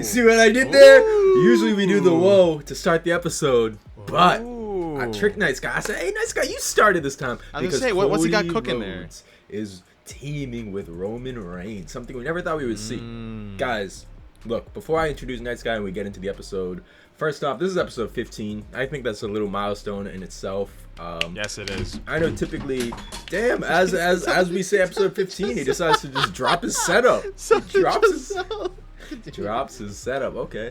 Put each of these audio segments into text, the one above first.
You see what I did there? Usually we do the whoa to start the episode, but I tricked Nice Guy. I said, hey, Nice Guy, you started this time. I was going to say, what's he got cooking there? Is teaming with Roman Reigns, something we never thought we would see. Guys, look, before I introduce Nice Guy and we get into the episode, first off, this is episode 15. I think that's a little milestone in itself. Yes, it is. I know typically, damn, as we say episode 15, he decides to just drop his setup. Drops his setup, okay.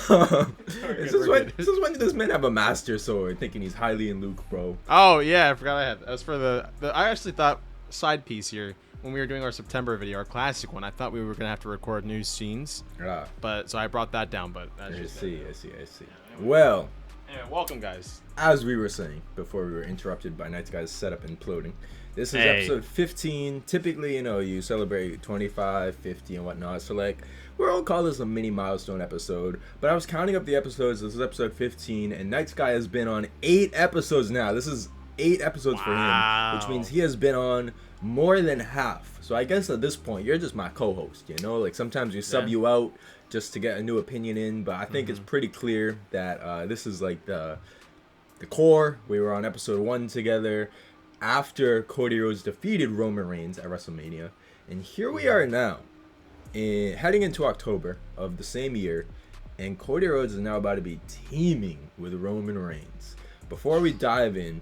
This is when this man have a master sword, thinking he's highly in Luke, bro. Oh, yeah, I forgot I had that. As for I actually thought, side piece here, when we were doing our September video, our classic one, I thought we were going to have to record new scenes. Yeah. But, so I brought that down, but... I see. Well... Anyway, welcome, guys. As we were saying before we were interrupted by Nice Guy's setup imploding, this is episode 15. Typically, you celebrate 25, 50, and whatnot. So, we're all call this a mini milestone episode. But I was counting up the episodes. This is episode 15, and Nice Guy has been on 8 episodes now. This is 8 episodes for him, which means he has been on more than half. So I guess at this point, you're just my co-host, sometimes we sub you out just to get a new opinion in, but I think it's pretty clear that this is the core. We were on episode 1 together after Cody Rhodes defeated Roman Reigns at WrestleMania, and here we are now, heading into October of the same year, and Cody Rhodes is now about to be teaming with Roman Reigns. Before we dive in,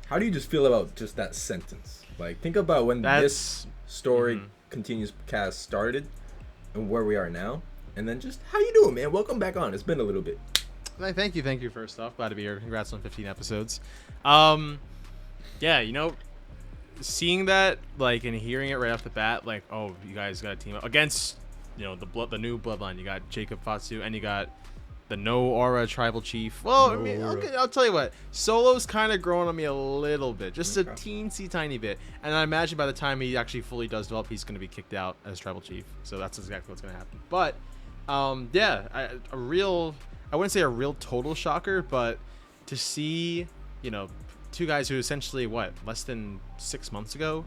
how do you just feel about just that sentence? Think about when this story continues cast started and where we are now. And then just, how you doing, man? Welcome back on. It's been a little bit. Thank you first off. Glad to be here. Congrats on 15 episodes. Yeah, seeing that, and hearing it right off the bat, oh, you guys got to team up against, the new bloodline. You got Jacob Fatu, and you got the No Aura Tribal Chief. Well, I'll tell you what. Solo's kind of growing on me a little bit. Just a teensy tiny bit. And I imagine by the time he actually fully does develop, he's going to be kicked out as Tribal Chief. So that's exactly what's going to happen. But, yeah, I wouldn't say a real total shocker, but to see, two guys who essentially, less than 6 months ago,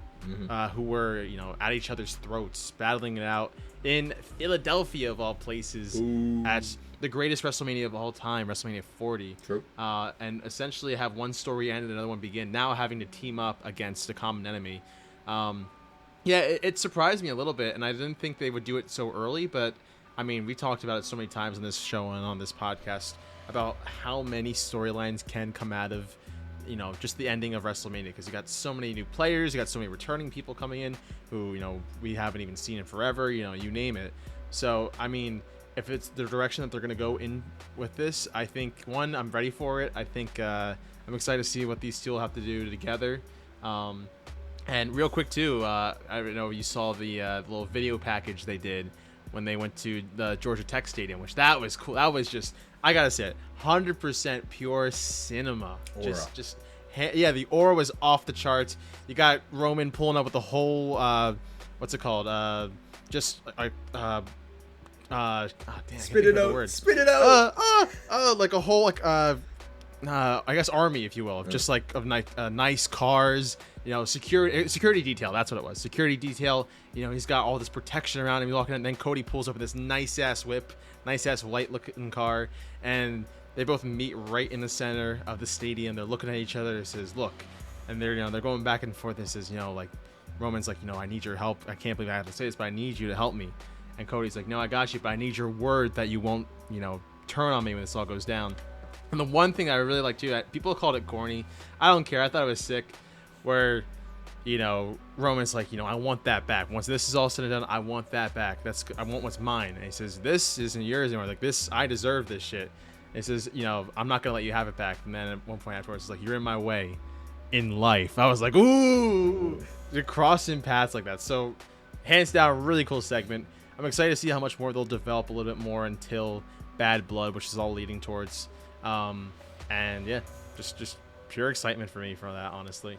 who were, at each other's throats, battling it out in Philadelphia, of all places, at the greatest WrestleMania of all time, WrestleMania 40. True. And essentially have one story end and another one begin, now having to team up against a common enemy. Yeah, it surprised me a little bit, and I didn't think they would do it so early, but, we talked about it so many times on this show and on this podcast about how many storylines can come out of, just the ending of WrestleMania, because you got so many new players, you got so many returning people coming in who, we haven't even seen in forever, you name it. So, if it's the direction that they're going to go in with this, I think, one, I'm ready for it. I think I'm excited to see what these two will have to do together. And real quick, too, I know you saw the little video package they did when they went to the Georgia Tech Stadium, which that was cool. That was just, I got to say it, 100% pure cinema. Aura. Yeah, the aura was off the charts. You got Roman pulling up with the whole, what's it called? Spit it out. Like a whole I guess army, if you will, of just of nice cars, security detail. That's what it was. Security detail. He's got all this protection around him. He's walking in, and then Cody pulls up with this nice ass whip, nice ass white looking car, and they both meet right in the center of the stadium. They're looking at each other. It says, "Look," and they're going back and forth. It says, Roman's like, I need your help. I can't believe I have to say this, but I need you to help me. And Cody's like, no, I got you, but I need your word that you won't, turn on me when this all goes down. And the one thing I really like too, people called it corny. I don't care. I thought it was sick. Where, Roman's like, I want that back. Once this is all said and done, I want that back. I want what's mine. And he says, this isn't yours anymore. Like this, I deserve this shit. And he says, I'm not gonna let you have it back. And then at one point afterwards, it's like, you're in my way in life. I was like, ooh, you're crossing paths like that. So, hands down, really cool segment. I'm excited to see how much more they'll develop a little bit more until Bad Blood, which is all leading towards. And yeah, just pure excitement for me for that, honestly.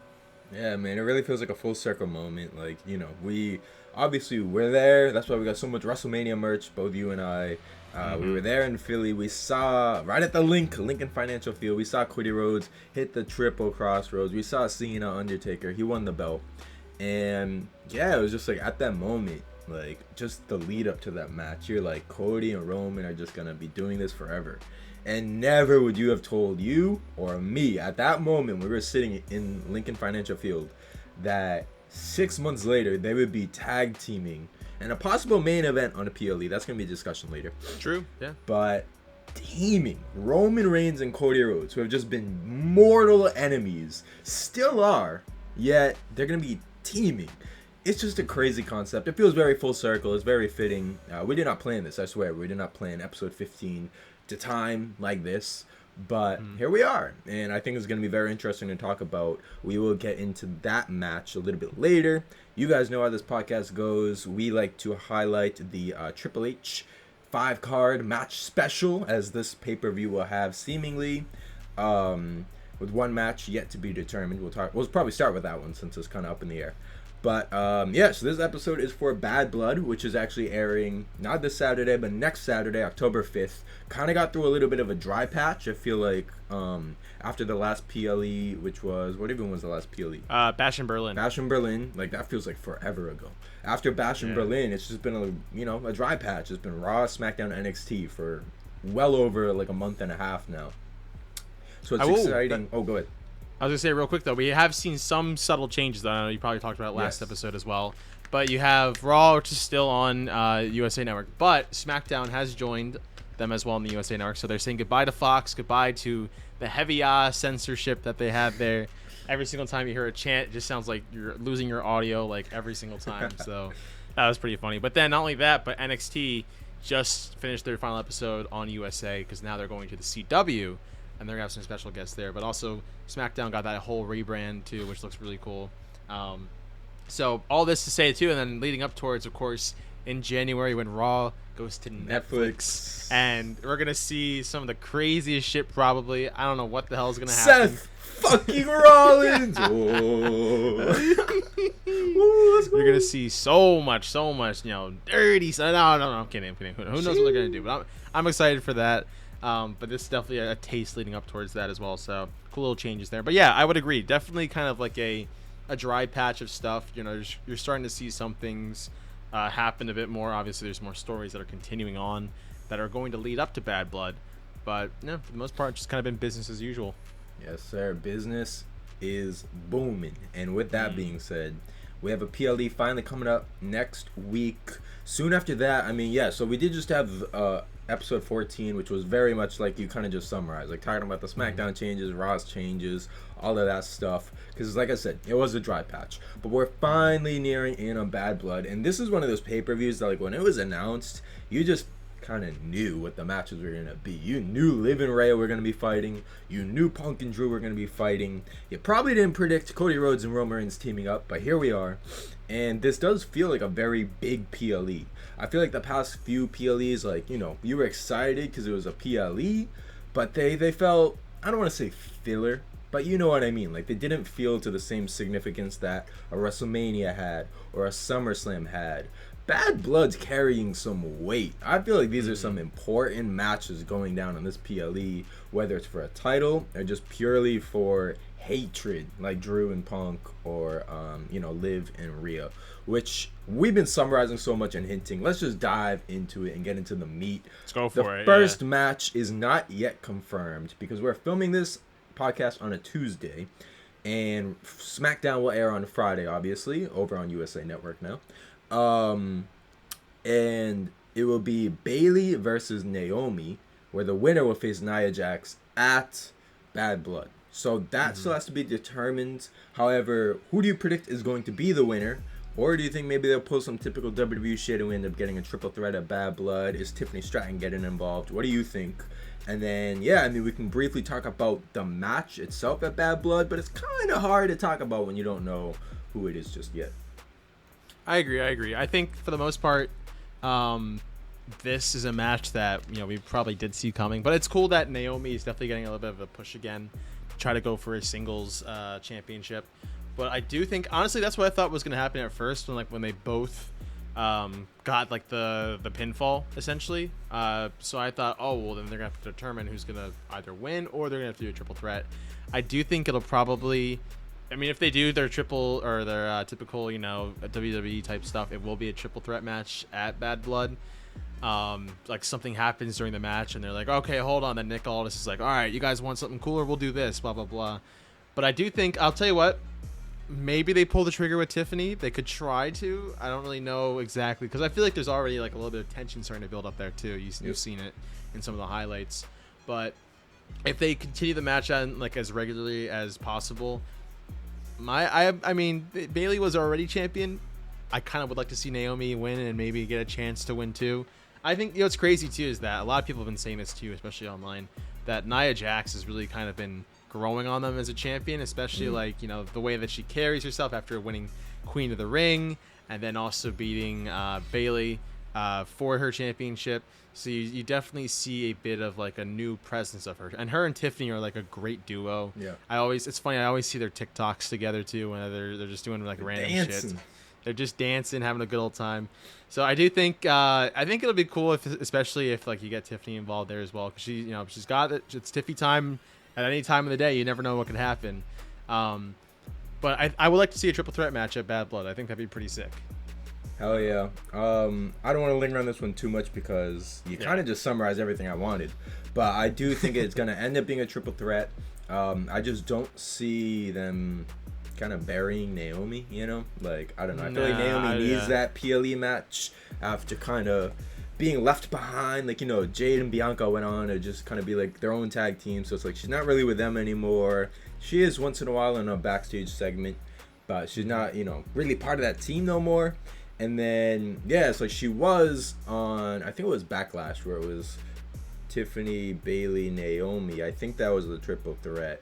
Yeah, man, it really feels like a full circle moment. We're there. That's why we got so much WrestleMania merch, both you and I. We were there in Philly. We saw, right at the Lincoln Financial Field, we saw Cody Rhodes hit the triple crossroads. We saw Cena, Undertaker. He won the belt. And yeah, it was just at that moment, Like, just the lead up to that match. You're like, Cody and Roman are just going to be doing this forever. And never would you have told you or me at that moment when we were sitting in Lincoln Financial Field that 6 months later they would be tag teaming and a possible main event on a PLE. That's going to be a discussion later. True, yeah. But teaming Roman Reigns and Cody Rhodes, who have just been mortal enemies, still are, yet they're going to be teaming. It's just a crazy concept. It feels very full circle. It's very fitting. We did not plan this, I swear. We did not plan episode 15 to time like this. But here we are. And I think it's going to be very interesting to talk about. We will get into that match a little bit later. You guys know how this podcast goes. We like to highlight the Triple H 5-card match special, as this pay-per-view will have seemingly. With one match yet to be determined. We'll probably start with that one since it's kind of up in the air. But, so this episode is for Bad Blood, which is actually airing not this Saturday, but next Saturday, October 5th. Kind of got through a little bit of a dry patch, I feel like, after the last PLE, which was, what even was the last PLE? Bash in Berlin. Bash in Berlin, like, that feels like forever ago. After Bash in Berlin, it's just been, a dry patch. It's been Raw, SmackDown, NXT for well over, like, a month and a half now. So it's exciting. Go ahead. I was going to say real quick, though, we have seen some subtle changes, though. I know you probably talked about it last episode as well. But you have Raw, which is still on USA Network. But SmackDown has joined them as well on the USA Network. So they're saying goodbye to Fox, goodbye to the heavy censorship that they have there. Every single time you hear a chant, it just sounds like you're losing your audio, like, every single time. So that was pretty funny. But then not only that, but NXT just finished their final episode on USA because now they're going to the CW. And they're going to have some special guests there. But also, SmackDown got that whole rebrand, too, which looks really cool. So, all this to say, too, and then leading up towards, of course, in January when Raw goes to Netflix. And we're going to see some of the craziest shit, probably. I don't know what the hell is going to happen. Seth fucking Rollins! You're going to see so much, dirty stuff. No, I'm kidding. Who knows what they're going to do? But I'm excited for that. But this is definitely a taste leading up towards that as well. So cool little changes there. But yeah, I would agree. Definitely kind of like a dry patch of stuff. You're starting to see some things happen a bit more. Obviously, there's more stories that are continuing on that are going to lead up to Bad Blood. But no, for the most part, just kind of been business as usual. Yes, sir. Business is booming. And with that being said, we have a PLE finally coming up next week. Soon after that, so we did just have episode 14, which was very much like you kind of just summarized, like talking about the SmackDown changes, Raw's changes, all of that stuff. Because like I said, it was a dry patch. But we're finally nearing in on Bad Blood. And this is one of those pay-per-views that, like, when it was announced, you just kind of knew what the matches were going to be. You knew Liv and Rhea were going to be fighting. You knew Punk and Drew were going to be fighting. You probably didn't predict Cody Rhodes and Roman Reigns teaming up, but here we are. And this does feel like a very big PLE. I feel like the past few PLEs, like, you were excited because it was a PLE, but they felt, I don't want to say filler, but you know what I mean. Like, they didn't feel to the same significance that a WrestleMania had or a SummerSlam had. Bad Blood's carrying some weight. I feel like these are some important matches going down on this PLE, whether it's for a title or just purely for hatred, like Drew and Punk or, Liv and Rhea, which we've been summarizing so much and hinting. Let's just dive into it and get into the meat. Let's go for it. The first match is not yet confirmed because we're filming this podcast on a Tuesday, and SmackDown will air on Friday, obviously, over on USA Network now. And it will be Bayley versus Naomi, where the winner will face Nia Jax at Bad Blood. So that still has to be determined. However, who do you predict is going to be the winner? Or do you think maybe they'll pull some typical WWE shit and we end up getting a triple threat at Bad Blood? Is Tiffany Stratton getting involved? What do you think? And then, we can briefly talk about the match itself at Bad Blood, but it's kind of hard to talk about when you don't know who it is just yet. I agree. I think for the most part, this is a match that, we probably did see coming, but it's cool that Naomi is definitely getting a little bit of a push again to try to go for a singles championship. But I do think, honestly, that's what I thought was going to happen at first when they both got like the pinfall essentially. So I thought, then they're going to have to determine who's going to either win or they're going to have to do a triple threat. I do think it'll probably I mean, if they do their triple or their typical, WWE type stuff, it will be a triple threat match at Bad Blood. Like something happens during the match and they're like, okay, hold on. Then Nick Aldis is like, all right, you guys want something cooler? We'll do this, blah, blah, blah. But I do think, I'll tell you what, maybe they pull the trigger with Tiffany. They could try to. I don't really know exactly because I feel like there's already like a little bit of tension starting to build up there too. You've seen it in some of the highlights. But if they continue the match on like as regularly as possible, I mean, Bayley was already champion. I kind of would like to see Naomi win and maybe get a chance to win too. I think what's crazy too is that a lot of people have been saying this too, especially online, that Nia Jax has really kind of been growing on them as a champion, especially like the way that she carries herself after winning Queen of the Ring and then also beating Bayley for her championship. So you definitely see a bit of like a new presence of her, and her and Tiffany are like a great duo. Yeah, it's funny. I always see their TikToks together too when they're just doing like random shit. They're just dancing, having a good old time. So I do think it'll be cool especially if like you get Tiffany involved there as well, because she's got it. It's Tiffy time at any time of the day. You never know what can happen. But I would like to see a triple threat match at Bad Blood. I think that'd be pretty sick. Hell yeah. I don't want to linger on this one too much because you kind of just summarized everything I wanted. But I do think it's going to end up being a triple threat. I just don't see them kind of burying Naomi, Like, I don't know. I feel like Naomi needs that PLE match after kind of being left behind. Like, Jade and Bianca went on to just kind of be like their own tag team. So it's like she's not really with them anymore. She is once in a while in a backstage segment, but she's not, really part of that team no more. And then, it's like she was on, I think it was Backlash, where it was Tiffany, Bayley, Naomi. I think that was the triple threat.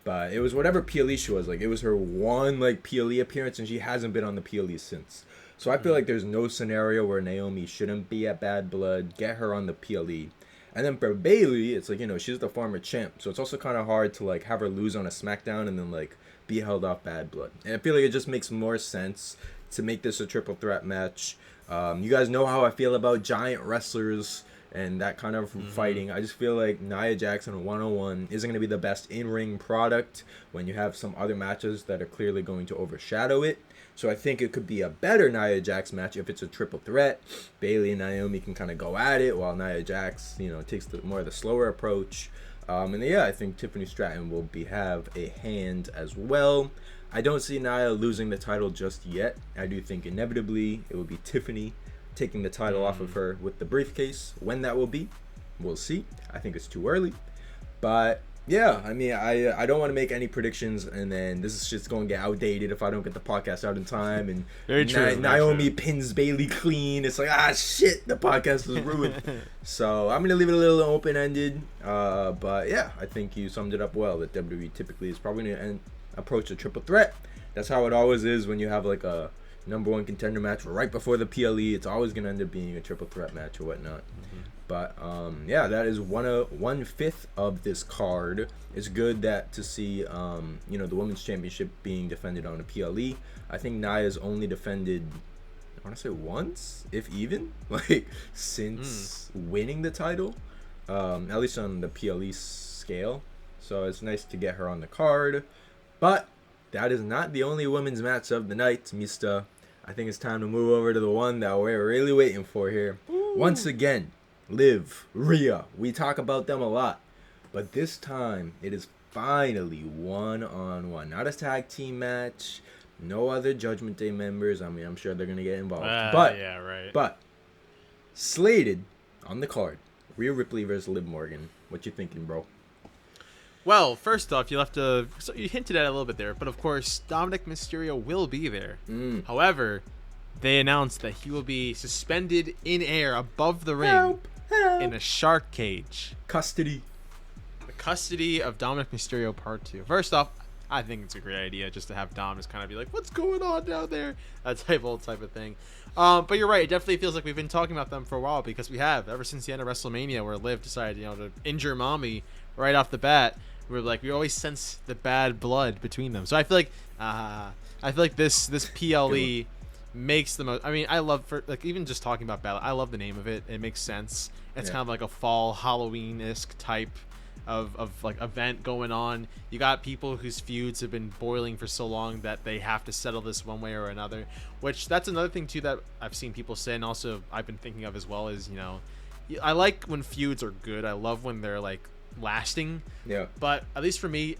But it was whatever PLE she was. Like, it was her one, like, PLE appearance, and she hasn't been on the PLE since. So I feel like there's no scenario where Naomi shouldn't be at Bad Blood. Get her on the PLE. And then for Bayley, it's like, she's the former champ. So it's also kind of hard to, like, have her lose on a SmackDown and then, like, be held off Bad Blood. And I feel like it just makes more sense to make this a triple threat match. You guys know how I feel about giant wrestlers and that kind of fighting. I just feel like Nia Jax 101 isn't going to be the best in-ring product when you have some other matches that are clearly going to overshadow it. So I think it could be a better Nia Jax match if it's a triple threat. Bayley and Naomi can kind of go at it while Nia Jax, takes more of the slower approach. I think Tiffany Stratton will have a hand as well. I don't see Nia losing the title just yet. I do think inevitably it will be Tiffany taking the title off of her with the briefcase. When that will be, we'll see. I think it's too early. But yeah, I mean, I don't want to make any predictions, and then this is just going to get outdated if I don't get the podcast out in time. And very true, Naomi pins Bayley clean. It's like, shit, the podcast is ruined. So I'm going to leave it a little open-ended. But yeah, I think you summed it up well, that WWE typically is probably going to approach a triple threat. That's how it always is when you have like a number one contender match right before the PLE. It's always going to end up being a triple threat match or whatnot. But that is 1/5 of this card. It's good to see the women's championship being defended on a PLE. I think Nia's only defended, I want to say once, if even, like since winning the title, at least on the PLE scale. So it's nice to get her on the card. But that is not the only women's match of the night, mister. I think it's time to move over to the one that we're really waiting for here. Ooh. Once again, Liv, Rhea. We talk about them a lot. But this time, it is finally one-on-one. Not a tag team match. No other Judgment Day members. I mean, I'm sure they're going to get involved. But slated on the card, Rhea Ripley versus Liv Morgan. What you thinking, bro? Well, first off, so you hinted at it a little bit there, but of course, Dominic Mysterio will be there. However, they announced that he will be suspended in air above the ring in a shark cage. Custody. The custody of Dominic Mysterio Part 2. First off, I think it's a great idea just to have Dom just kind of be like, what's going on down there? That type of thing. But you're right. It definitely feels like we've been talking about them for a while, because we have, ever since the end of WrestleMania, where Liv decided, to injure Mommy right off the bat. We always sense the bad blood between them. So I feel like this PLE makes the most. I mean, I love even just talking about battle. I love the name of it. It makes sense. It's kind of like a fall Halloween-esque type of like event going on. You got people whose feuds have been boiling for so long that they have to settle this one way or another, which that's another thing too that I've seen people say, and also I've been thinking of as well, is, you know, I like when feuds are good. I love when they're like lasting. Yeah. But at least for me,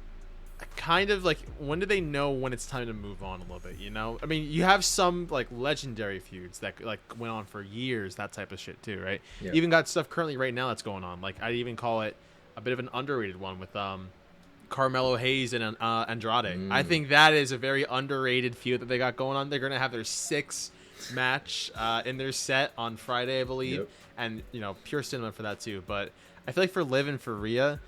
kind of like, when do they know when it's time to move on a little bit, you know? I mean, you have some like legendary feuds that like went on for years, that type of shit too, right? Yeah. Even got stuff currently right now that's going on. Like, I'd even call it a bit of an underrated one with Carmelo Hayes and Andrade. I think that is a very underrated feud that they got going on. They're gonna have their 6th match in their set on Friday, I believe. Yep. And, you know, pure cinema for that too. But I feel like for Liv and for Rhea,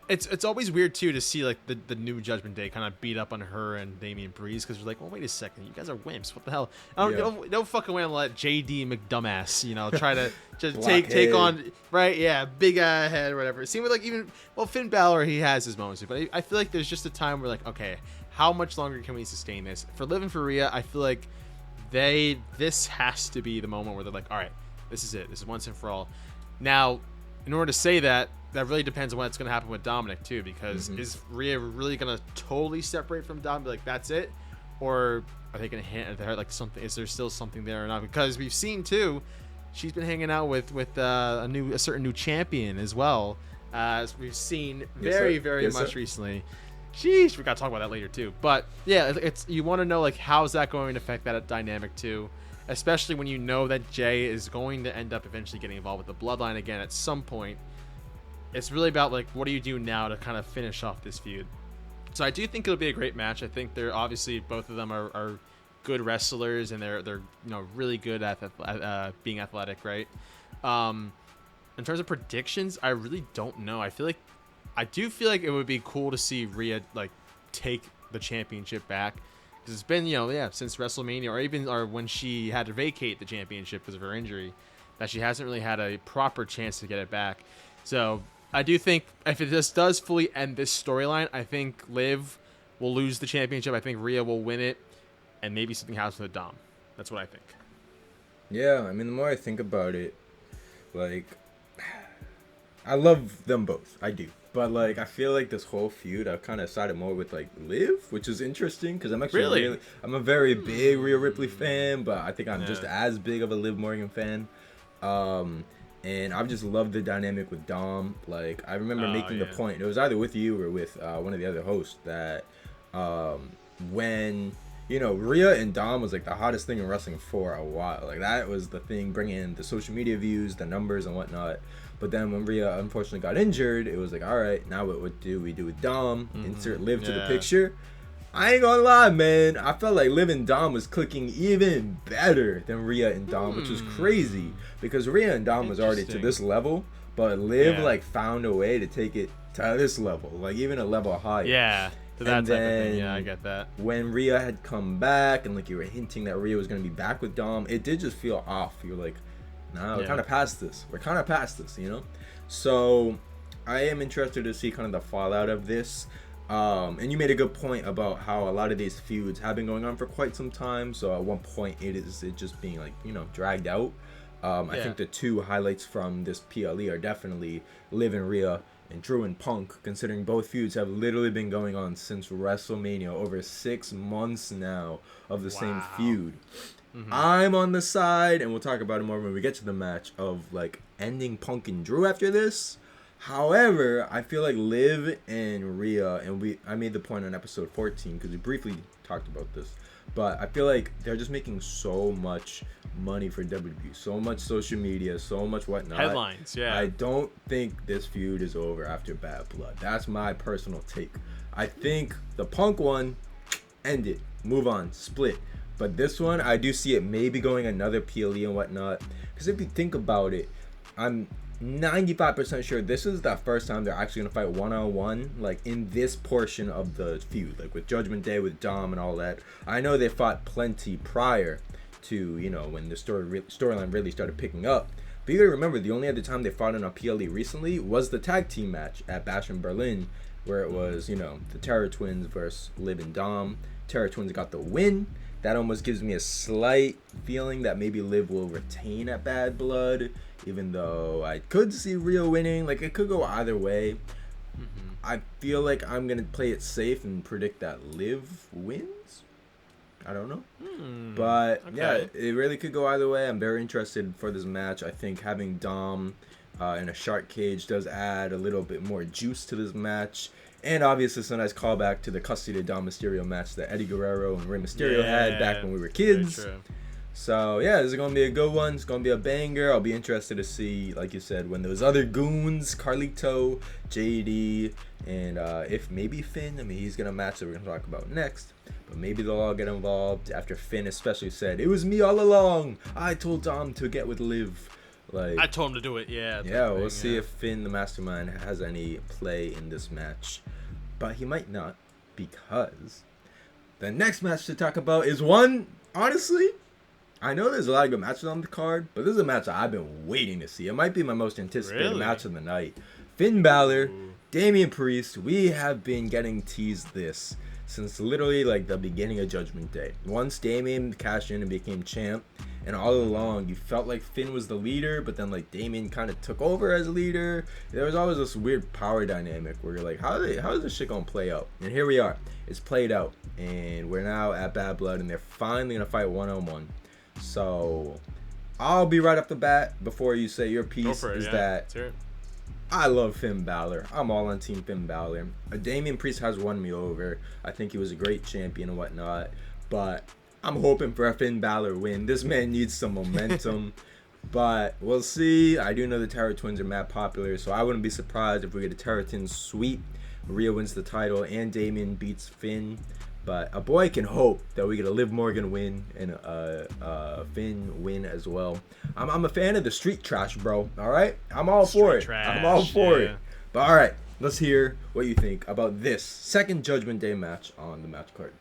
it's always weird too to see like the new Judgment Day kind of beat up on her and Damian Priest, because you're like, well, wait a second, you guys are wimps. What the hell? No fucking way I'm gonna let JD McDumbass, you know, try to just take on, right? Yeah, big head or whatever. It seemed like even, well, Finn Balor, he has his moments, but I feel like there's just a time where like, okay, how much longer can we sustain this? For Liv and for Rhea, I feel like this has to be the moment where they're like, all right, this is it. This is once and for all. Now, in order to say that really depends on what's going to happen with Dominic too, because is Rhea really going to totally separate from Dom, be like, that's it? Or are they going to hint at her like something? Is there still something there or not? Because we've seen too, she's been hanging out with a certain new champion as well, as we've seen very much recently. Sheesh, we got to talk about that later too. But yeah, it's, you want to know like, how's that going to affect that dynamic too? Especially when you know that Jay is going to end up eventually getting involved with the Bloodline again at some point. It's really about like, what do you do now to kind of finish off this feud? So I do think it'll be a great match. I think they're obviously, both of them are good wrestlers, and they're you know, really good at being athletic, right? In terms of predictions, I really don't know. I do feel like it would be cool to see Rhea like take the championship back, because it's been, you know, since WrestleMania, or when she had to vacate the championship because of her injury, that she hasn't really had a proper chance to get it back. So I do think if this does fully end this storyline, I think Liv will lose the championship. I think Rhea will win it, and maybe something happens with Dom. That's what I think. Yeah, I mean, the more I think about it, like, I love them both. I do. But, like, I feel like this whole feud, I've kind of sided more with, like, Liv, which is interesting, because I'm actually I'm a very big Rhea Ripley fan, but I think I'm just as big of a Liv Morgan fan. And I've just loved the dynamic with Dom. Like, I remember making the point, it was either with you or with one of the other hosts, that when, you know, Rhea and Dom was like the hottest thing in wrestling for a while. Like, that was the thing, bringing in the social media views, the numbers and whatnot. But then when Rhea unfortunately got injured, it was like, all right, now what do we do with Dom? Insert Liv to the picture. I ain't gonna lie, man. I felt like Liv and Dom was clicking even better than Rhea and Dom, which was crazy, because Rhea and Dom was already to this level, but Liv like found a way to take it to this level, like even a level higher. Yeah, to that type of thing. Yeah, I get that. When Rhea had come back, and like you were hinting that Rhea was gonna be back with Dom, it did just feel off. You're like, nah, we're kind of past this. We're kind of past this, you know? So I am interested to see kind of the fallout of this. And you made a good point about how a lot of these feuds have been going on for quite some time. So at one point it just being like, you know, dragged out. I think the two highlights from this PLE are definitely Liv and Rhea and Drew and Punk, considering both feuds have literally been going on since WrestleMania, over 6 months now of the same feud. I'm on the side, and we'll talk about it more when we get to the match, of like ending Punk and Drew after this. However, I feel like Liv and Rhea, and I made the point on episode 14 because we briefly talked about this, but I feel like they're just making so much money for WWE, so much social media, so much whatnot. Headlines, yeah. I don't think this feud is over after Bad Blood. That's my personal take. I think the Punk one, end it, move on, split. But this one, I do see it maybe going another PLE and whatnot. Because if you think about it, I'm 95% sure this is the first time they're actually going to fight one-on-one, like in this portion of the feud, like with Judgment Day, with Dom and all that. I know they fought plenty prior to, you know, when the storyline really started picking up. But you gotta remember, the only other time they fought in a PLE recently was the tag team match at Bash in Berlin, where it was, you know, the Terror Twins versus Liv and Dom. Terror Twins got the win. That almost gives me a slight feeling that maybe Liv will retain at Bad Blood. even though I could see Rhea winning. Like, it could go either way. I feel like I'm going to play it safe and predict that Liv wins. I don't know. But, yeah, it really could go either way. I'm very interested for this match. I think having Dom in a shark cage does add a little bit more juice to this match. And obviously, it's a nice callback to the custody of Dom Mysterio match that Eddie Guerrero and Rey Mysterio had back when we were kids. Very true. So, yeah, this is going to be a good one. It's going to be a banger. I'll be interested to see, like you said, when those other goons, Carlito, JD, and if maybe Finn, I mean, he's going to match that we're going to talk about next. But maybe they'll all get involved after Finn especially said, "It was me all along. I told Dom to get with Liv." Like, I told him to do it, we'll see if Finn, the mastermind, has any play in this match. But he might not, because the next match to talk about is one, honestly, I know there's a lot of good matches on the card, but this is a match I've been waiting to see. It might be my most anticipated match of the night. Finn Balor, Damian Priest. We have been getting teased this since literally like the beginning of Judgment Day. Once Damian cashed in and became champ, and all along you felt like Finn was the leader, but then like Damian kind of took over as leader. There was always this weird power dynamic where you're like, how is this shit gonna play out? And here we are. It's played out, and we're now at Bad Blood, and they're finally gonna fight 1-on-1. So I'll be right off the bat before you say your piece that I love Finn Balor. I'm all on Team Finn Balor. Damian Priest has won me over. I think he was a great champion and whatnot, but I'm hoping for a Finn Balor win. This man needs some momentum, but we'll see. I do know the Terror Twins are mad popular, so I wouldn't be surprised if we get a Terror Twins sweep. Rhea wins the title and Damian beats Finn. But a boy can hope that we get a Liv Morgan win and a Finn win as well. I'm a fan of the street trash, bro. All right? I'm all for it. I'm all for it. But all right, let's hear what you think about this second Judgment Day match on the match card.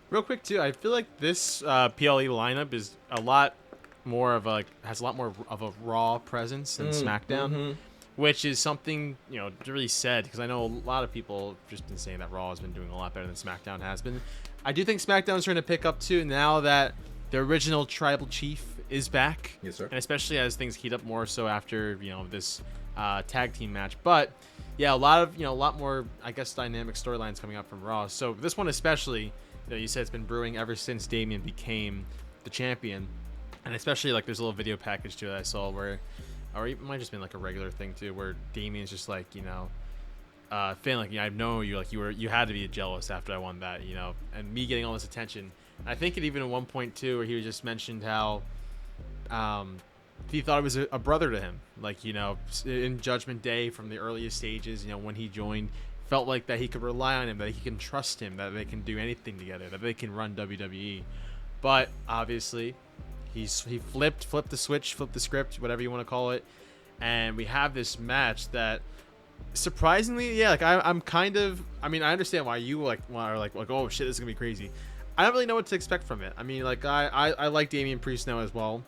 Real quick, too, I feel like this PLE lineup is a lot more of has a lot more of a Raw presence than SmackDown. Which is something, really sad, because I know a lot of people have just been saying that Raw has been doing a lot better than SmackDown has been. I do think SmackDown's trying to pick up, too, now that the original Tribal Chief is back. Yes, sir. And especially as things heat up more so after, this tag team match. But, yeah, a lot more, I guess, dynamic storylines coming up from Raw. So this one especially, you said it's been brewing ever since Damian became the champion. And especially, there's a little video package, too, that I saw where... Or it might have just been a regular thing too, where Damian's just Finn, I know you, you had to be jealous after I won that, and me getting all this attention. And I think it even at one point too, where he just mentioned how, he thought it was a brother to him, in Judgment Day from the earliest stages, when he joined, felt like that he could rely on him, that he can trust him, that they can do anything together, that they can run WWE. But obviously, he flipped the switch, flipped the script, whatever you want to call it, and we have this match that surprisingly, I'm kind of, I understand why you are oh shit, this is gonna be crazy. I don't really know what to expect from it. I like Damian Priest now as well.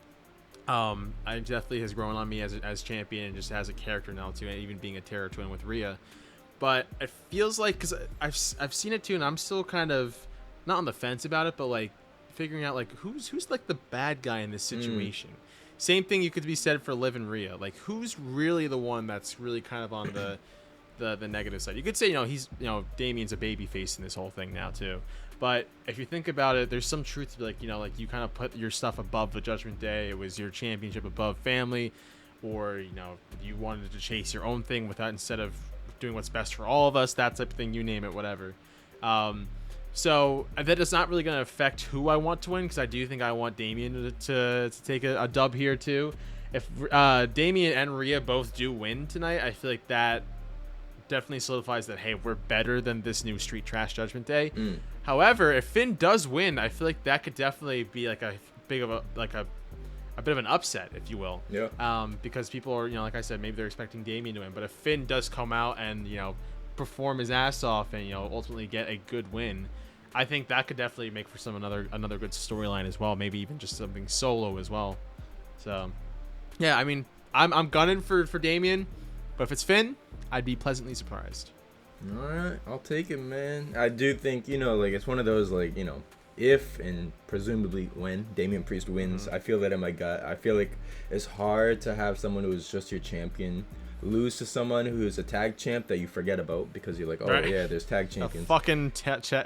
I definitely has grown on me as champion and just as a character now too, and even being a Terror Twin with Rhea. But it feels like, because I've seen it too, and I'm still kind of not on the fence about it, but figuring out who's the bad guy in this situation. Same thing you could be said for Liv and Rhea. Who's really the one that's really kind of on the negative side? You could say he's Damian's a baby face in this whole thing now too. But if you think about it, there's some truth to you kind of put your stuff above the Judgment Day. It was your championship above family, or you wanted to chase your own thing with that instead of doing what's best for all of us. That type of thing, you name it, whatever. So that is not really going to affect who I want to win, because I do think I want Damian to take a dub here too. If Damian and Rhea both do win tonight, I feel like that definitely solidifies that, hey, we're better than this new Street Trash Judgment Day. However, if Finn does win, I feel like that could definitely be a bit of an upset, if you will. Yeah. Because people are, like I said, maybe they're expecting Damian to win, but if Finn does come out and perform his ass off and ultimately get a good win, I think that could definitely make for another good storyline as well. Maybe even just something solo as well. So, yeah, I'm gunning for Damian, but if it's Finn, I'd be pleasantly surprised. All right, I'll take it, man. I do think it's one of those if and presumably when Damian Priest wins, I feel that in my gut. I feel like it's hard to have someone who is just your champion lose to someone who's a tag champ that you forget about because you're like, oh Right. yeah, there's tag A champions. fucking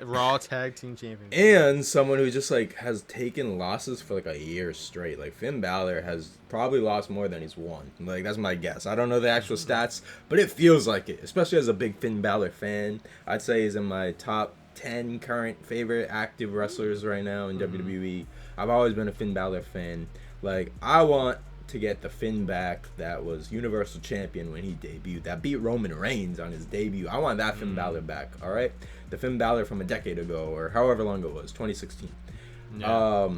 Raw tag team champion. And someone who just like has taken losses for like a year straight. Like Finn Balor has probably lost more than he's won. Like that's my guess. I don't know the actual stats, but it feels like it. Especially as a big Finn Balor fan, I'd say he's in my top 10 current favorite active wrestlers right now in WWE. I've always been a Finn Balor fan. Like I want to get the Finn back that was Universal Champion when he debuted. That beat Roman Reigns on his debut. I want that Finn Balor back. All right, the Finn Balor from a decade ago or however long it was, 2016. Yeah.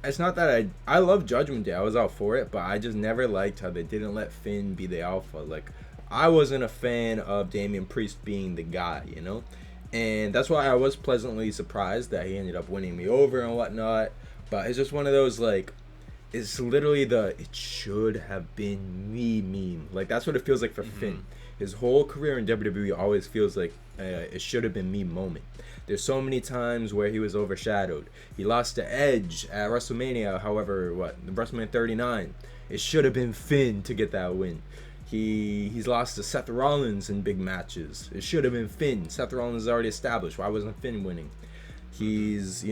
It's not that I love Judgment Day. I was out for it, but I just never liked how they didn't let Finn be the alpha. Like I wasn't a fan of Damian Priest being the guy, you know. And that's why I was pleasantly surprised that he ended up winning me over and whatnot. But it's just one of those, like, it's literally it should have been me meme. Like, that's what it feels like for Finn. His whole career in WWE always feels like it should have been me moment. There's so many times where he was overshadowed. He lost to Edge at WrestleMania, WrestleMania 39. It should have been Finn to get that win. He's lost to Seth Rollins in big matches. It should have been Finn. Seth Rollins is already established. Why wasn't Finn winning? He's,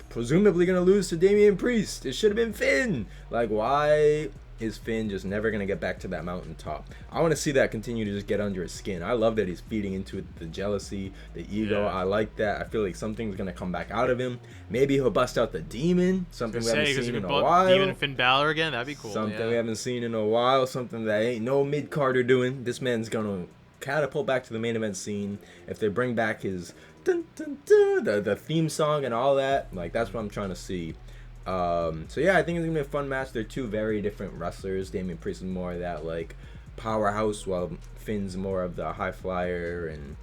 presumably going to lose to Damian Priest. It should have been Finn. Like, why is Finn just never going to get back to that mountaintop? I want to see that continue to just get under his skin. I love that he's feeding into it, the jealousy, the ego. Yeah. I like that. I feel like something's going to come back out of him. Maybe he'll bust out the demon, something we haven't seen in a while. Demon and Finn Balor again? That'd be cool. Something we haven't seen in a while, something that ain't no mid-carder doing. This man's going to catapult back to the main event scene. If they bring back his dun, dun, dun, the theme song and all that, like, that's what I'm trying to see. So yeah, I think it's gonna be a fun match. They're two very different wrestlers. Damian Priest is more of that like powerhouse, while Finn's more of the high flyer and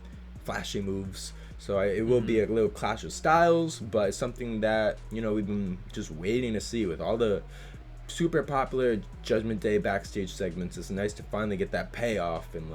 flashy moves. So it will be a little clash of styles, but it's something that we've been just waiting to see with all the super popular Judgment Day backstage segments. It's nice to finally get that payoff and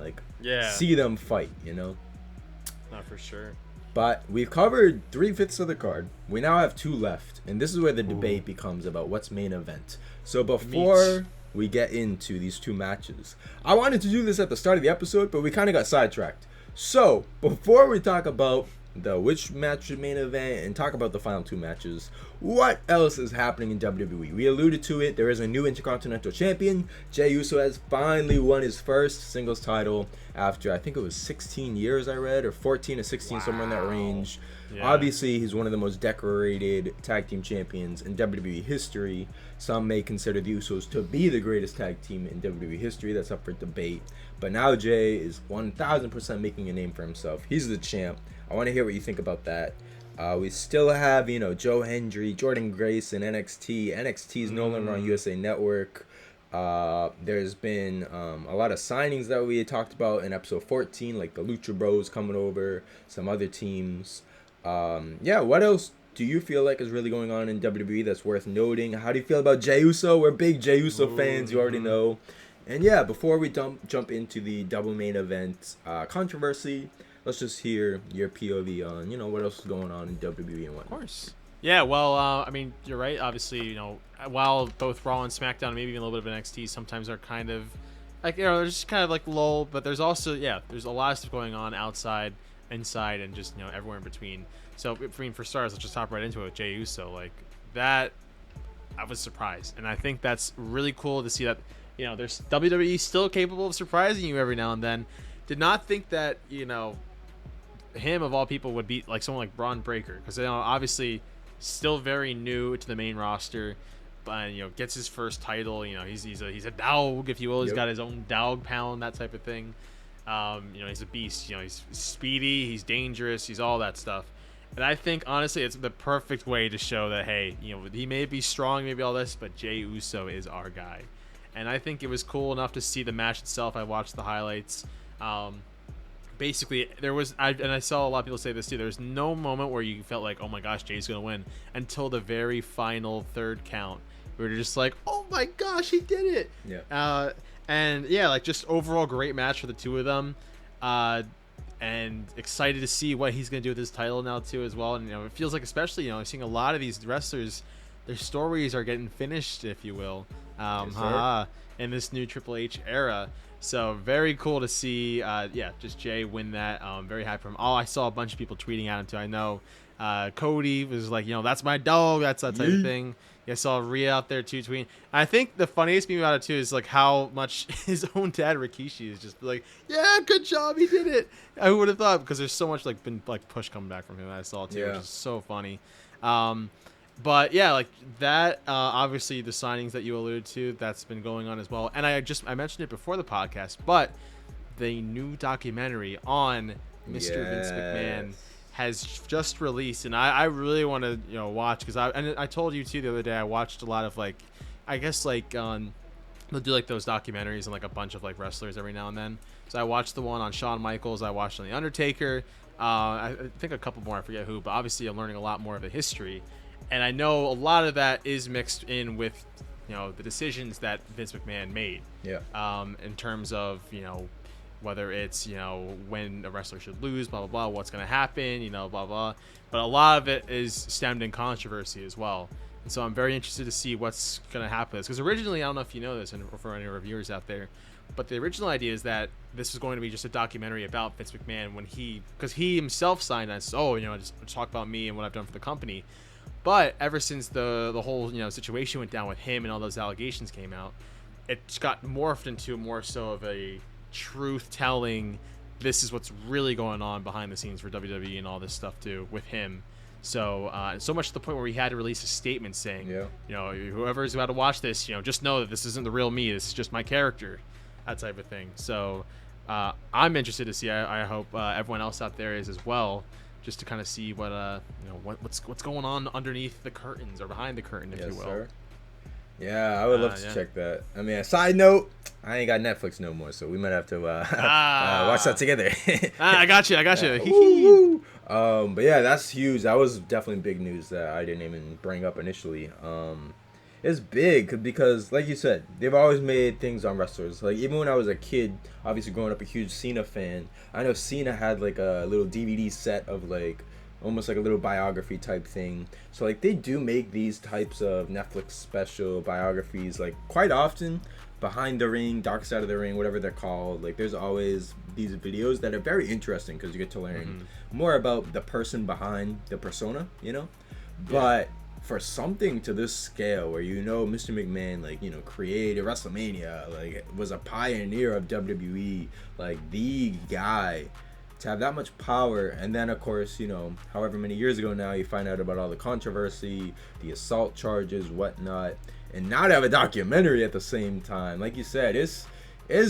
see them fight. Not for sure. But we've covered 3/5 of the card. We now have 2 left. And this is where the debate becomes about what's main event. So before we get into these 2 matches, I wanted to do this at the start of the episode, but we kind of got sidetracked. So before we talk about which match should main event and talk about the final 2 matches, what else is happening in WWE? We alluded to it. There is a new Intercontinental Champion. Jey Uso has finally won his first singles title after, I think it was 16 years I read, or 14 or 16, somewhere in that range. Yeah. Obviously, he's one of the most decorated tag team champions in WWE history. Some may consider the Usos to be the greatest tag team in WWE history. That's up for debate. But now Jey is 1,000% making a name for himself. He's the champ. I want to hear what you think about that. We still have, Joe Hendry, Jordan Grace in NXT. NXT is no longer on USA Network. There's been a lot of signings that we had talked about in episode 14, like the Lucha Bros coming over, some other teams. What else do you feel like is really going on in WWE that's worth noting? How do you feel about Jey Uso? We're big Jey Uso fans, you already know. And before we jump into the double main event controversy, let's just hear your POV on, what else is going on in WWE and what. Of course. Yeah, well, you're right. Obviously, while both Raw and SmackDown, maybe even a little bit of NXT, sometimes are kind of like, they're just kind of like lull. But there's also, there's a lot of stuff going on outside, inside, and just, everywhere in between. So, for starters, let's just hop right into it with Jey Uso. Like, that, I was surprised. And I think that's really cool to see that, there's WWE still capable of surprising you every now and then. Did not think that, him of all people would beat like someone like Braun Breaker, because obviously still very new to the main roster, but gets his first title. He's a dog, if you will. He's got his own dog pound, that type of thing. He's a beast. He's speedy, he's dangerous, he's all that stuff. And I think honestly it's the perfect way to show that, hey, he may be strong, maybe all this, but Jey Uso is our guy. And I think it was cool enough to see the match itself. I watched the highlights. Basically, I saw a lot of people say this too, there's no moment where you felt like, oh my gosh, Jay's gonna win, until the very final third count. We were just like, oh my gosh, he did it. Yeah. Just overall great match for the two of them. and excited to see what he's going to do with his title now too as well. And it feels like, especially seeing a lot of these wrestlers, their stories are getting finished, if you will, in this new Triple H era. So very cool to see, just Jay win that. Very happy for him. I saw a bunch of people tweeting at him too. I know Cody was like, that's my dog. That's that type of thing. I saw Rhea out there too tweeting. I think the funniest thing about it too is like how much his own dad Rikishi is just like, yeah, good job, he did it. I would have thought, because there's so much push coming back from him that I saw too, which is so funny. But yeah, like that. Obviously, the signings that you alluded to, that's been going on as well. And I mentioned it before the podcast, but the new documentary on Mr. Vince McMahon has just released, and I really want to watch, because I told you too the other day, I watched a lot of they'll do like those documentaries on like a bunch of like wrestlers every now and then. So I watched the one on Shawn Michaels, I watched on The Undertaker, I think a couple more, I forget who, but obviously I'm learning a lot more of the history, and I know a lot of that is mixed in with the decisions that Vince McMahon made. In terms of whether it's when a wrestler should lose, blah blah blah, what's going to happen, blah blah, but a lot of it is stemmed in controversy as well. And so I'm very interested to see what's going to happen, because originally, I don't know if you know this, and for any reviewers out there, but the original idea is that this was going to be just a documentary about Vince McMahon because he himself signed us, just talk about me and what I've done for the company. But ever since the whole situation went down with him and all those allegations came out, it's got morphed into more so of a truth telling, this is what's really going on behind the scenes for WWE and all this stuff too with him. So so much to the point where we had to release a statement saying, whoever's about to watch this, just know that this isn't the real me, this is just my character, that type of thing. So I'm interested to see, I hope everyone else out there is as well, just to kind of see what's going on underneath the curtains, or behind the curtain, if you will. Sir. Yeah, I would love to check that. I mean, a side note, I ain't got Netflix no more, so we might have to watch that together. I got you. But yeah, that's huge. That was definitely big news that I didn't even bring up initially. It's big because, like you said, they've always made things on wrestlers. Like, even when I was a kid, obviously growing up a huge Cena fan, I know Cena had like a little DVD set of like almost like a little biography type thing. So like they do make these types of Netflix special biographies like quite often. Behind the Ring, Dark Side of the Ring, whatever they're called. Like there's always these videos that are very interesting because you get to learn more about the person behind the persona, But for something to this scale where Mr. McMahon created WrestleMania, was a pioneer of WWE, the guy, to have that much power, and then of course however many years ago now you find out about all the controversy, the assault charges, whatnot, and now to have a documentary at the same time, like you said, it's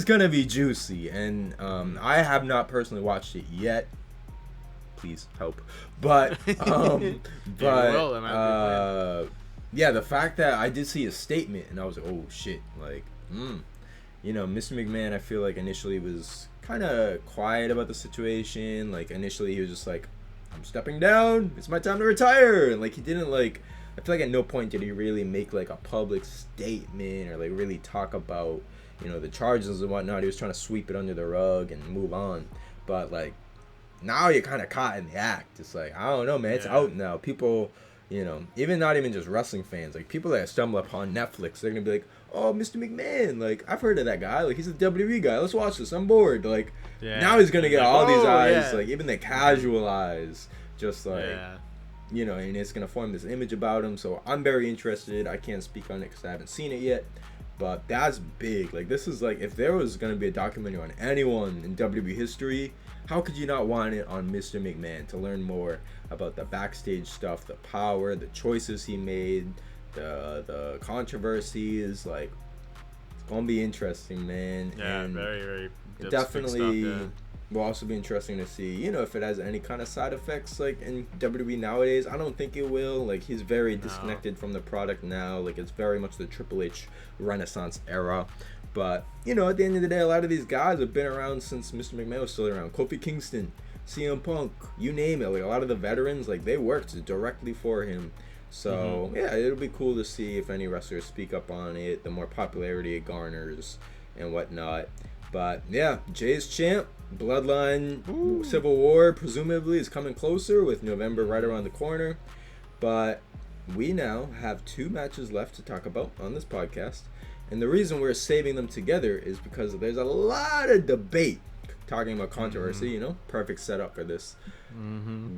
gonna be juicy. And I have not personally watched it yet, please help, but the fact that I did see a statement and I was like, oh shit, Mr. McMahon, I feel like initially was kind of quiet about the situation. Like initially he was just like, I'm stepping down, it's my time to retire, and he didn't I feel like at no point did he really make a public statement or really talk about the charges and whatnot. He was trying to sweep it under the rug and move on. But now you're kind of caught in the act. It's I don't know, man, it's out now. People, even not even just wrestling fans, people that stumble upon Netflix, they're gonna be like, oh, Mr. McMahon, I've heard of that guy, he's a WWE guy, let's watch this, I'm bored. Now he's gonna get all these eyes, even the casual eyes, just and it's gonna form this image about him. So I'm very interested. I can't speak on it because I haven't seen it yet, but that's big. This is if there was gonna be a documentary on anyone in WWE history, how could you not want it on Mr. McMahon, to learn more about the backstage stuff, the power, the choices he made, the controversies? It's gonna be interesting, man. And very, very definitely stuff, will also be interesting to see, if it has any kind of side effects in WWE nowadays. I don't think it will. He's very disconnected from the product now. It's very much the Triple H Renaissance era. But at the end of the day, a lot of these guys have been around since Mr. McMahon was still around. Kofi Kingston, CM Punk, you name it. A lot of the veterans, they worked directly for him. So yeah, it'll be cool to see if any wrestlers speak up on it, the more popularity it garners and whatnot. But yeah, Jay's champ. Bloodline Civil War presumably is coming closer with November right around the corner. But we now have 2 matches left to talk about on this podcast. And the reason we're saving them together is because there's a lot of debate talking about controversy, you know, perfect setup for this.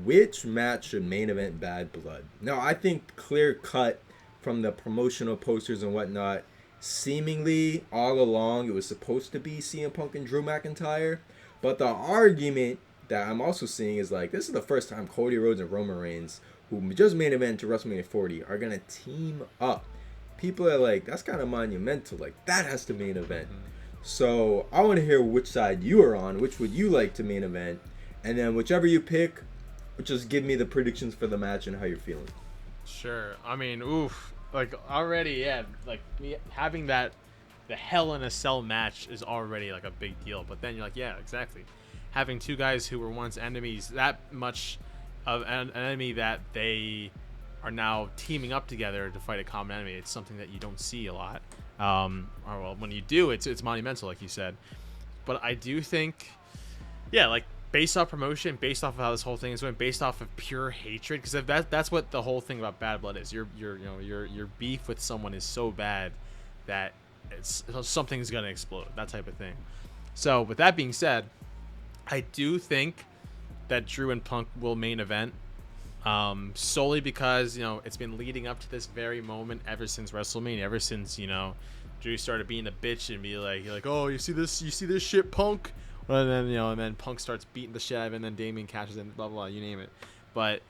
Which match should main event Bad Blood? Now, I think clear cut from the promotional posters and whatnot, seemingly all along it was supposed to be CM Punk and Drew McIntyre. But the argument that I'm also seeing is like, this is the first time Cody Rhodes and Roman Reigns, who just main event to WrestleMania 40, are going to team up. People are like, that's kind of monumental. Like, that has to main event. So I want to hear which side you are on. Which would you like to main event? And then whichever you pick, just give me the predictions for the match and how you're feeling. Sure. I mean, oof. Like, already, yeah. Like, having that, the Hell in a Cell match is already, like, a big deal. But then you're like, yeah, exactly. Having 2 guys who were once enemies, that much of an enemy that they are now teaming up together to fight a common enemy. It's something that you don't see a lot. Or well, when you do, it's monumental, like you said. But I do think, yeah, like based off promotion, based off of how this whole thing is going, based off of pure hatred, because that's what the whole thing about Bad Blood is. Your beef with someone is so bad that something's gonna explode. That type of thing. So with that being said, I do think that Drew and Punk will main event. Solely because, you know, it's been leading up to this very moment ever since WrestleMania, ever since, you know, Drew started being a bitch and be like, you're like, oh, you see this shit, Punk? And then, you know, and then Punk starts beating the shit out of him, and then Damien catches in, blah, blah, blah, you name it. But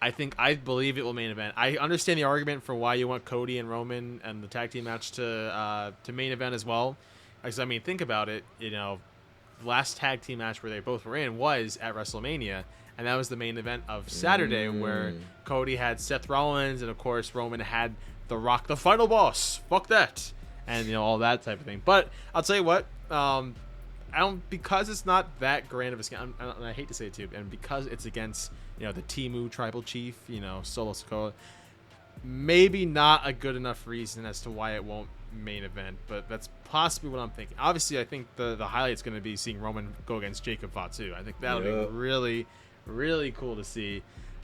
I believe it will main event. I understand the argument for why you want Cody and Roman and the tag team match to main event as well. Because, I mean, think about it, you know, the last tag team match where they both were in was at WrestleMania. And that was the main event of Saturday, where Cody had Seth Rollins, and of course Roman had The Rock, the final boss. Fuck that, and you know, all that type of thing. But I'll tell you what, because it's not that grand of a scale, and I hate to say it too, and because it's against, you know, the Temu tribal chief, you know, Solo Sikoa, maybe not a good enough reason as to why it won't main event, but that's possibly what I'm thinking. Obviously, I think the highlight's going to be seeing Roman go against Jacob Fatu. I think that'll be really cool to see,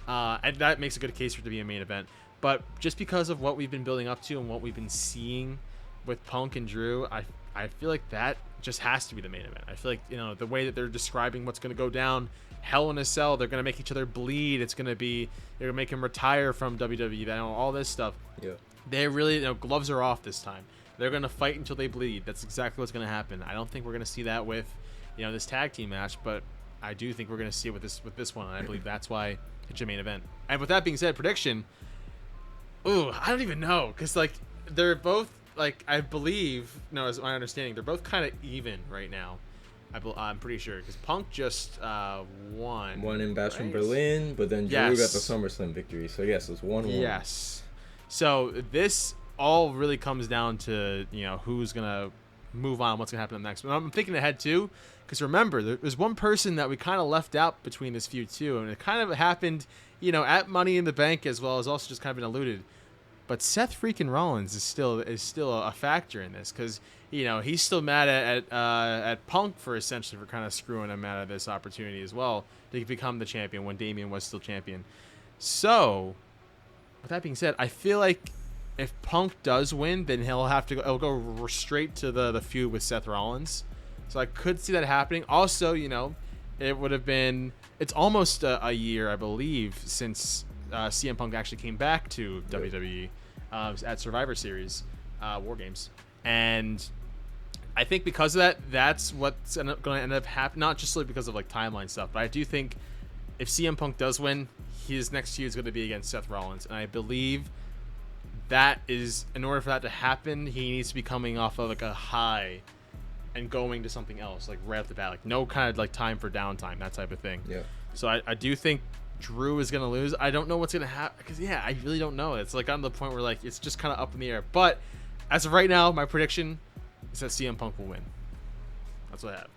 and that makes a good case for it to be a main event. But just because of what we've been building up to and what we've been seeing with Punk and Drew, I feel like that just has to be the main event. I feel like, you know, the way that they're describing what's going to go down, Hell in a Cell, they're going to make each other bleed. It's going to be, they're going to make him retire from WWE, you know, all this stuff. Yeah. They really, you know, gloves are off this time. They're going to fight until they bleed. That's exactly what's going to happen. I don't think we're going to see that with, you know, this tag team match, but I do think we're going to see it with this one, and I believe that's why it's a main event. And with that being said, prediction, I don't even know, because, like, they're both, like, I believe, no, as my understanding, they're both kind of even right now. I'm pretty sure, because Punk just won. Won in Bash from Berlin, but then Drew got the SummerSlam victory. So, yes, it's 1-1. Yes. So, this all really comes down to, you know, who's going to move on, what's going to happen next. But I'm thinking ahead, too, because remember, there's one person that we kind of left out between this feud, too, and it kind of happened, you know, at Money in the Bank, as well as also just kind of been alluded. But Seth freaking Rollins is still a factor in this, because, you know, he's still mad at Punk for essentially for kind of screwing him out of this opportunity as well to become the champion when Damien was still champion. So, with that being said, I feel like if Punk does win, then he'll go straight to the feud with Seth Rollins. So I could see that happening. Also, you know, it's almost a year, I believe, since CM Punk actually came back to WWE at Survivor Series War Games. And I think because of that, that's what's going to end up happening. Not just because of like timeline stuff, but I do think if CM Punk does win, his next feud is going to be against Seth Rollins. And I believe that is, in order for that to happen, he needs to be coming off of like a high and going to something else, like right off the bat, like no kind of like time for downtime, that type of thing. Yeah. So I do think Drew is gonna lose. I don't know what's gonna happen, because I really don't know. It's like on the point where like it's just kind of up in the air. But as of right now, my prediction is that CM Punk will win. That's what I have.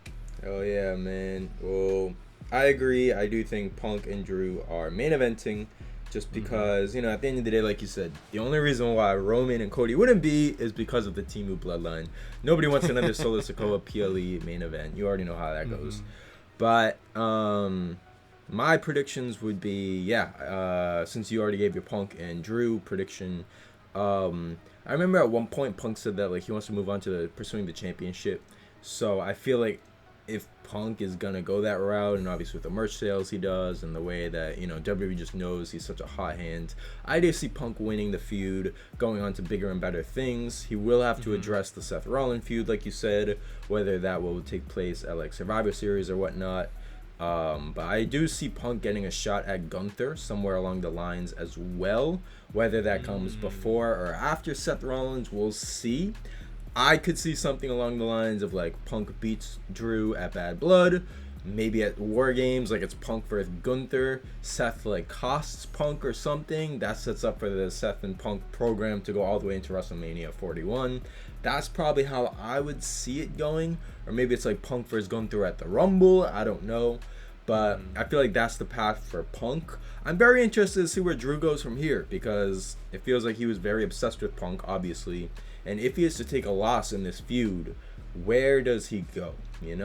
Oh yeah, man. Well, I agree. I do think Punk and Drew are main eventing. Just because, you know, at the end of the day, like you said, the only reason why Roman and Cody wouldn't be is because of the Temu bloodline. Nobody wants another Solo Sikoa PLE main event. You already know how that goes. But my predictions would be, since you already gave your Punk and Drew prediction, I remember at one point Punk said that like he wants to move on to pursuing the championship. So I feel like if Punk is gonna go that route, and obviously with the merch sales he does, and the way that WWE just knows he's such a hot hand, I do see Punk winning the feud, going on to bigger and better things. He will have to address the Seth Rollins feud, like you said, whether that will take place at like Survivor Series or whatnot. But I do see Punk getting a shot at Gunther somewhere along the lines as well. Whether that comes before or after Seth Rollins, we'll see. I could see something along the lines of like Punk beats Drew at Bad Blood, maybe at War Games, like it's Punk versus Gunther. Seth like costs Punk or something. That sets up for the Seth and Punk program to go all the way into WrestleMania 41. That's probably how I would see it going. Or maybe it's like Punk versus Gunther at the Rumble. I don't know. But I feel like that's the path for Punk. I'm very interested to see where Drew goes from here, because it feels like he was very obsessed with Punk, obviously. And if he is to take a loss in this feud, where does he go? Yeah.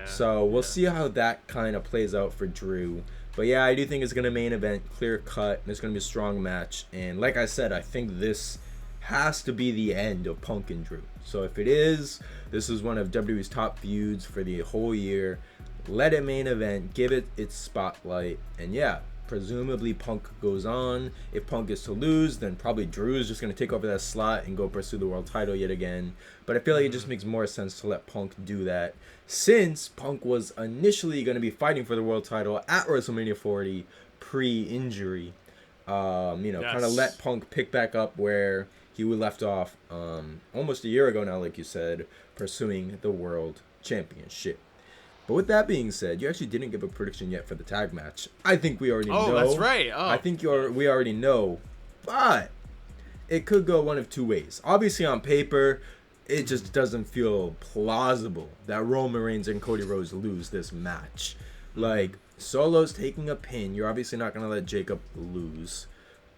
So we'll see how that kind of plays out for Drew. But yeah, I do think it's going to main event, clear cut, and it's going to be a strong match. And like I said, I think this has to be the end of Punk and Drew. So if it is, this is one of WWE's top feuds for the whole year. Let it main event, give it its spotlight, and yeah, presumably Punk goes on. If Punk is to lose, then probably Drew is just going to take over that slot and go pursue the world title yet again. But I feel like it just makes more sense to let Punk do that, since Punk was initially going to be fighting for the world title at WrestleMania 40 pre-injury. Kind of let Punk pick back up where he left off almost a year ago now, like you said, pursuing the world championship. But with that being said, you actually didn't give a prediction yet for the tag match. I think we already know. Oh, that's right. Oh. I think we already know. But it could go one of two ways. Obviously, on paper, it just doesn't feel plausible that Roman Reigns and Cody Rhodes lose this match. Like, Solo's taking a pin. You're obviously not going to let Jacob lose.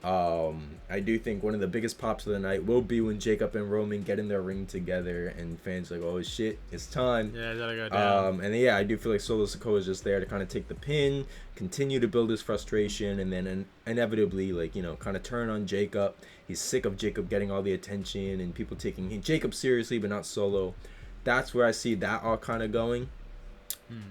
I do think one of the biggest pops of the night will be when Jacob and Roman get in their ring together and fans are like, oh shit, it's time. Yeah, gotta go down. And yeah, I do feel like Solo Sikoa is just there to kind of take the pin, continue to build his frustration, and then inevitably, kind of turn on Jacob. He's sick of Jacob getting all the attention and people taking Jacob seriously, but not Solo. That's where I see that all kind of going.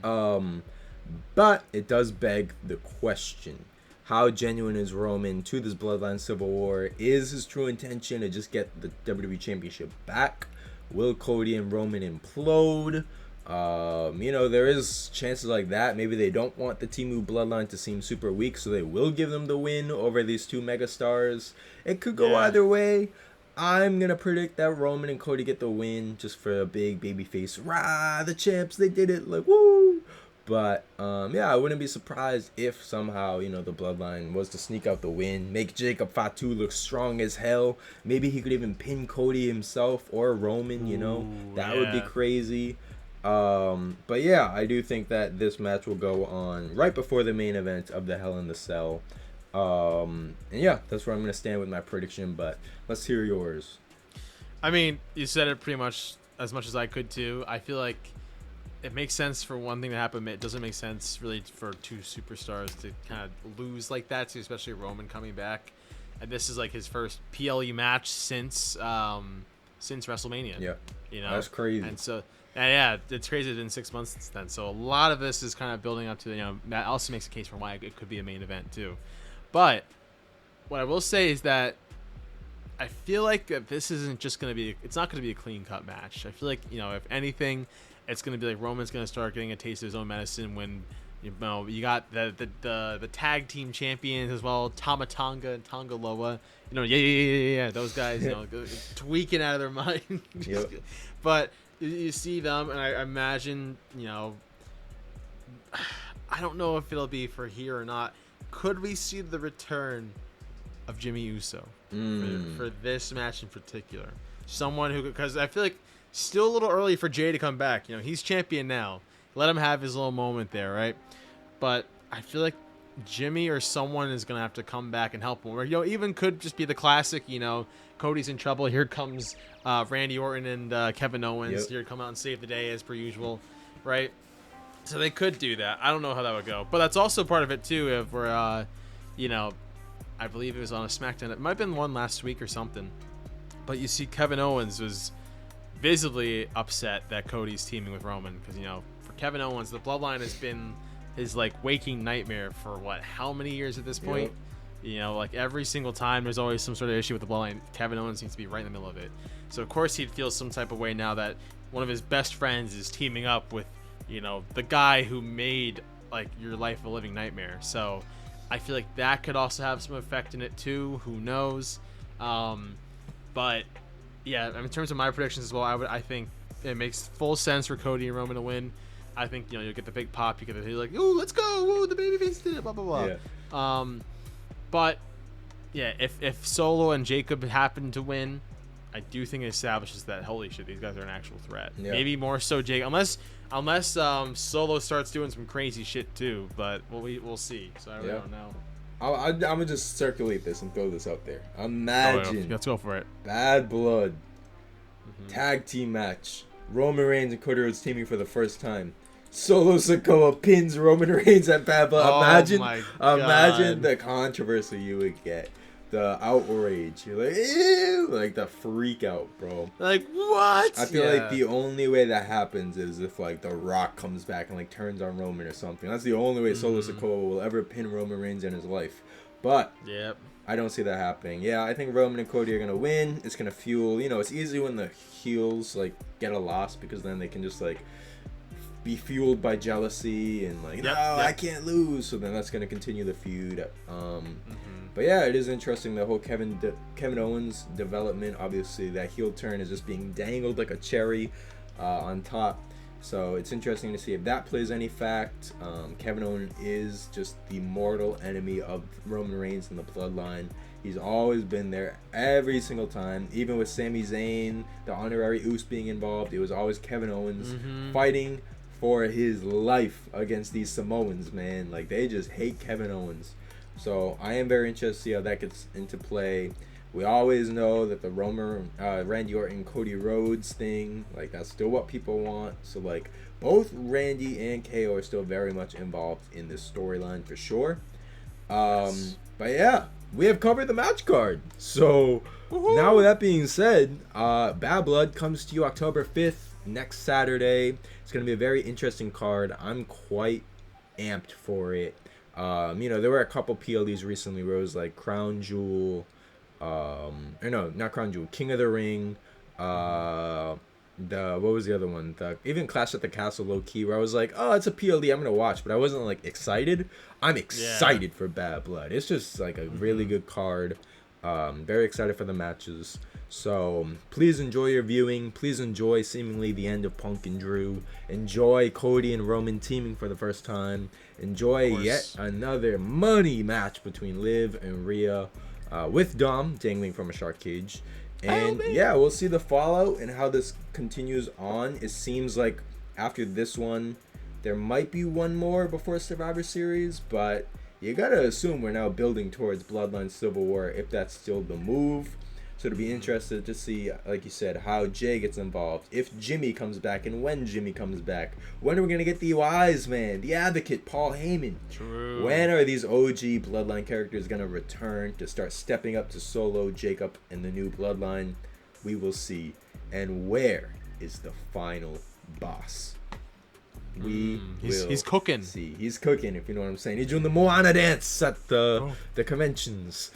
But it does beg the question. How genuine is Roman to this Bloodline Civil War? Is his true intention to just get the WWE Championship back? Will Cody and Roman implode? There is chances like that. Maybe they don't want the Temu Bloodline to seem super weak, so they will give them the win over these two megastars. It could go either way. I'm going to predict that Roman and Cody get the win just for a big babyface. Rah, the champs, they did it. Like, woo! But, I wouldn't be surprised if somehow, the Bloodline was to sneak out the win, make Jacob Fatu look strong as hell. Maybe he could even pin Cody himself or Roman, That would be crazy. But yeah, I do think that this match will go on right before the main event of the Hell in the Cell. And yeah, that's where I'm going to stand with my prediction, but let's hear yours. I mean, you said it pretty much as I could too. I feel like it makes sense for one thing to happen. It doesn't make sense really for two superstars to kind of lose like that, too, especially Roman coming back. And this is like his first PLE match since WrestleMania. Yeah, that's crazy. And so, yeah, it's crazy. It's been 6 months since then. So a lot of this is kind of building up to, that also makes a case for why it could be a main event too. But what I will say is that I feel like this isn't just going to be, it's not going to be a clean cut match. I feel like, if anything, it's going to be like Roman's going to start getting a taste of his own medicine when, you got the tag team champions as well, Tama Tonga and Tonga Loa. Those guys, tweaking out of their mind. Yep. But you see them, and I imagine, I don't know if it'll be for here or not. Could we see the return of Jimmy Uso for this match in particular? Someone who, because I feel like still a little early for Jay to come back. He's champion now. Let him have his little moment there, right? But I feel like Jimmy or someone is going to have to come back and help him. Or, even could just be the classic, Cody's in trouble. Here comes Randy Orton and Kevin Owens. Yep. Here come out and save the day as per usual, right? So they could do that. I don't know how that would go, but that's also part of it too. If we're, you know, I believe it was on a SmackDown. It might have been one last week or something. But you see, Kevin Owens was visibly upset that Cody's teaming with Roman because, you know, for Kevin Owens, the Bloodline has been his like waking nightmare for how many years at this point? Yep. You know, like every single time there's always some sort of issue with the Bloodline. Kevin Owens seems to be right in the middle of it. So of course he'd feel some type of way now that one of his best friends is teaming up with, you know, the guy who made like your life a living nightmare. So I feel like that could also have some effect in it too. Who knows? But yeah, in terms of my predictions as well, I think it makes full sense for Cody and Roman to win. I think, you know, you'll get the big pop. You get the like, oh, let's go, oh, the babyface did it, blah blah blah. Yeah. But yeah, if Solo and Jacob happen to win, I do think it establishes that holy shit, these guys are an actual threat. Yeah. Maybe more so Jake, unless Solo starts doing some crazy shit too. But we'll see. So I really don't know. I'm gonna just circulate this and throw this out there. Imagine. Let's go for it. Bad Blood tag team match. Roman Reigns and Cody Rhodes teaming for the first time. Solo Sikoa pins Roman Reigns at Bad Blood. Imagine the controversy you would get. The outrage. You're like, ew! Like the freak out, bro. Like, what? I feel like the only way that happens is if like The Rock comes back and like turns on Roman or something. That's the only way Solo Sikoa will ever pin Roman Reigns in his life. But I don't see that happening. Yeah, I think Roman and Cody are gonna win. It's gonna fuel, you know, it's easy when the heels like get a loss because then they can just like be fueled by jealousy and like, I can't lose. So then that's gonna continue the feud. But yeah, it is interesting, the whole Kevin Owens development. Obviously, that heel turn is just being dangled like a cherry on top. So it's interesting to see if that plays any fact. Kevin Owens is just the mortal enemy of Roman Reigns in the Bloodline. He's always been there every single time. Even with Sami Zayn, the honorary Uso being involved, it was always Kevin Owens fighting for his life against these Samoans, man. Like, they just hate Kevin Owens. So I am very interested to see how that gets into play. We always know that the Randy Orton, Cody Rhodes thing, like that's still what people want. So like both Randy and KO are still very much involved in this storyline for sure. But yeah, we have covered the match card. So now with that being said, Bad Blood comes to you October 5th, next Saturday. It's going to be a very interesting card. I'm quite amped for it. You know, there were a couple PLEs recently where it was like Crown Jewel, or no, not Crown Jewel, King of the Ring, what was the other one? Even Clash at the Castle low key, where I was like, oh, it's a PLE, I'm gonna watch, but I wasn't like excited. I'm excited for Bad Blood. It's just like a really good card. Very excited for the matches. So please enjoy your viewing. Please enjoy seemingly the end of Punk and Drew. Enjoy Cody and Roman teaming for the first time. Enjoy yet another money match between Liv and Rhea with Dom dangling from a shark cage. And yeah, we'll see the fallout and how this continues on. It seems like after this one, there might be one more before Survivor Series, but you gotta assume we're now building towards Bloodline Civil War if that's still the move. So to be interested to see, like you said, how Jay gets involved, if Jimmy comes back, and when Jimmy comes back. When are we going to get the Wise Man, the Advocate, Paul Heyman? True. When are these OG Bloodline characters going to return to start stepping up to Solo, Jacob, and the new Bloodline? We will see. And where is the final boss? He's cooking. See, he's cooking, if you know what I'm saying. He's doing the Moana dance at the conventions.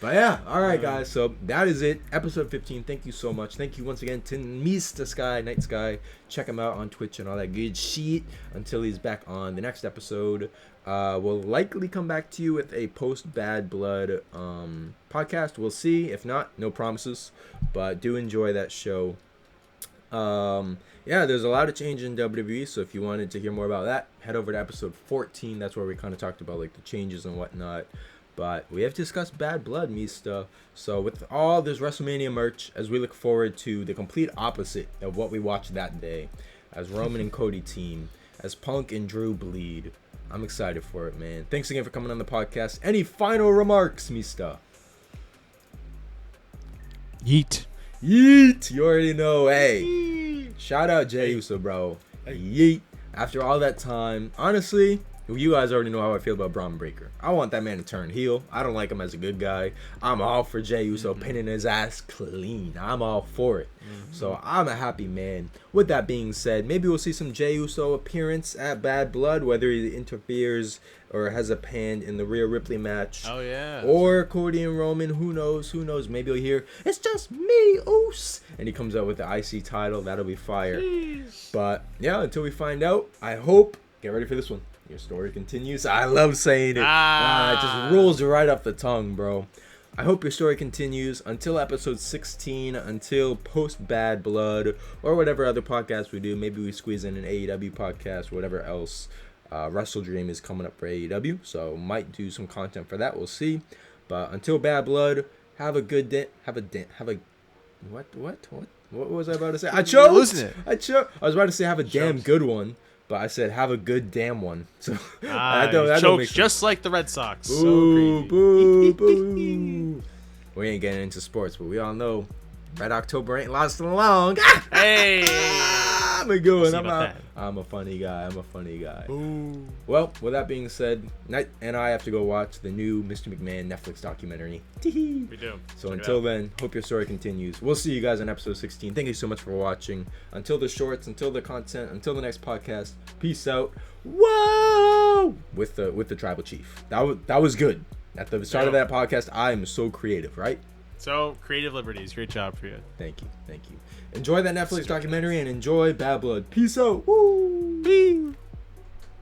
But yeah, alright guys, so that is it. Episode 15, thank you so much. Thank you once again to Mr. Sky, Night Sky. Check him out on Twitch and all that good shit until he's back on the next episode. We'll likely come back to you with a post-Bad Blood podcast. We'll see. If not, no promises. But do enjoy that show. Yeah, there's a lot of change in WWE, so if you wanted to hear more about that, head over to episode 14. That's where we kind of talked about like the changes and whatnot. But we have discussed Bad Blood, Mista. So with all this WrestleMania merch, as we look forward to the complete opposite of what we watched that day, as Roman and Cody team, as Punk and Drew bleed, I'm excited for it, man. Thanks again for coming on the podcast. Any final remarks, Mista? Yeet. Yeet. You already know. Hey, shout out Jey Uso, bro. Yeet. After all that time, honestly, you guys already know how I feel about Braun Breaker. I want that man to turn heel. I don't like him as a good guy. I'm all for Jey Uso pinning his ass clean. I'm all for it. So I'm a happy man. With that being said, maybe we'll see some Jey Uso appearance at Bad Blood, whether he interferes or has a hand in the Rhea Ripley match. Oh, yeah. Or Cody and Roman. Who knows? Who knows? Maybe you'll hear, it's just me, Oos. And he comes out with the IC title. That'll be fire. Jeez. But, yeah, until we find out, I hope, get ready for this one. Your story continues. I love saying it. It just rolls right off the tongue, bro. I hope your story continues until episode 16, until post Bad Blood, or whatever other podcast we do. Maybe we squeeze in an AEW podcast, whatever else. Wrestle Dream is coming up for AEW, so might do some content for that. We'll see. But until Bad Blood, have a good day. What was I about to say? I choked. I was about to say have a damn good one. But I said, have a good damn one. So that don't make sense. Just like the Red Sox. Boo, boo, boo. We ain't getting into sports, but we all know Red October ain't lasting long. Hey. I'm a good one. I'm a funny guy. Ooh. Well, with that being said, Knight and I have to go watch the new Mr. McMahon Netflix documentary. We do. So until then, hope your story continues. We'll see you guys in episode 16. Thank you so much for watching. Until the shorts, until the content, until the next podcast. Peace out. Whoa! With the tribal chief. That was good. At the start of that podcast, I am so creative, right? So, creative liberties. Great job for you. Thank you. Enjoy that Netflix documentary and enjoy Bad Blood. Peace out. Woo!